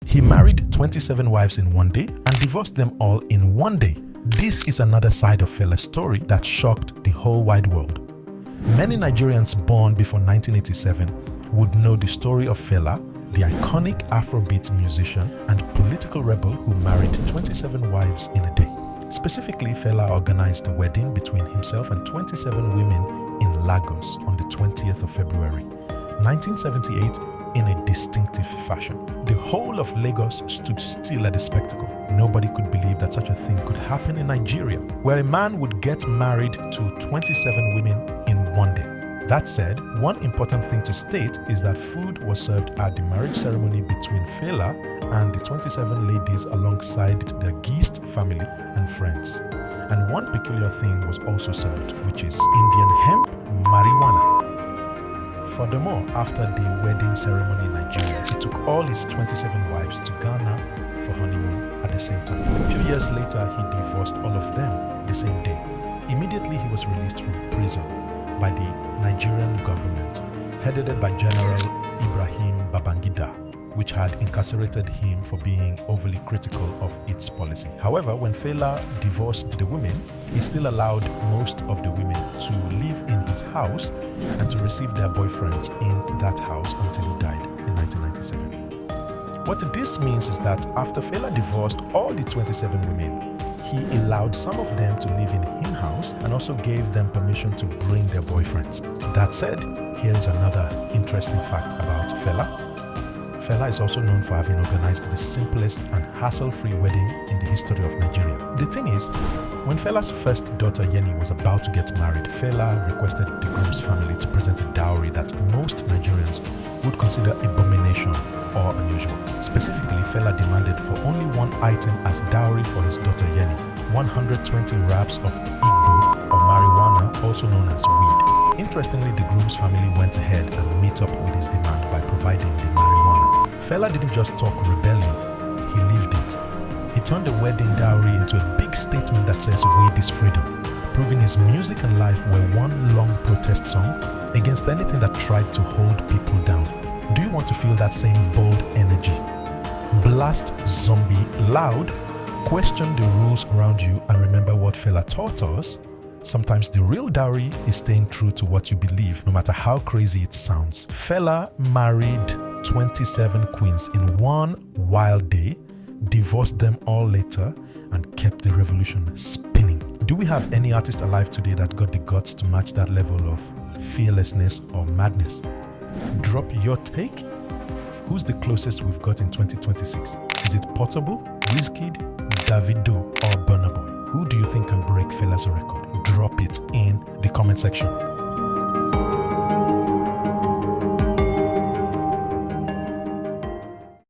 He married 27 wives in one day and divorced them all in one day. This is another side of Fela's story that shocked the whole wide world. Many Nigerians born before 1987 would know the story of Fela, the iconic Afrobeat musician and political rebel who married 27 wives in a day. Specifically, Fela organized a wedding between himself and 27 women in Lagos on the 20th of February, 1978 in a distinctive fashion. The whole of Lagos stood still at the spectacle. Nobody could believe that such a thing could happen in Nigeria, where a man would get married to 27 women in one day. That said, one important thing to state is that food was served at the marriage ceremony between Fela and the 27 ladies alongside their Gist family and friends. And one peculiar thing was also served, which is Indian hemp marijuana. Furthermore, after the wedding ceremony in Nigeria, he took all his 27 wives to Ghana for honeymoon at the same time. A few years later, he divorced all of them the same day. Immediately, he was released from prison by the Nigerian government, headed by General Ibrahim Babangida, which had incarcerated him for being overly critical of its policy. However, when Fela divorced the women, he still allowed most of the women to live in his house and to receive their boyfriends in that house until he died in 1997. What this means is that after Fela divorced all the 27 women, he allowed some of them to live in his house and also gave them permission to bring their boyfriends. That said, here is another interesting fact about Fela. Fela is also known for having organized the simplest and hassle-free wedding in the history of Nigeria. The thing is, when Fela's first daughter Yeni was about to get married, Fela requested the groom's family to present a dowry that most Nigerians would consider abomination or unusual. Specifically, Fela demanded for only one item as dowry for his daughter Yeni, 120 wraps of Igbo or marijuana, also known as weed. Interestingly, the groom's family went ahead and met up with his demand by providing the marijuana. Fela didn't just talk rebellion, he lived it. He turned the wedding dowry into a big statement that says weed is freedom, proving his music and life were one long protest song against anything that tried to hold people down. Do you want to feel that same bold energy? Blast zombie loud, question the rules around you, and remember what Fela taught us. Sometimes the real dowry is staying true to what you believe, no matter how crazy it sounds. Fela married 27 queens in one wild day, divorced them all later, and kept the revolution spinning. Do we have any artist alive today that got the guts to match that level of fearlessness or madness? Drop your take. Who's the closest we've got in 2026? Is it Portable, Wizkid, Davido, or Burna Boy? Who do you think can break Fela's record? Drop it in the comment section.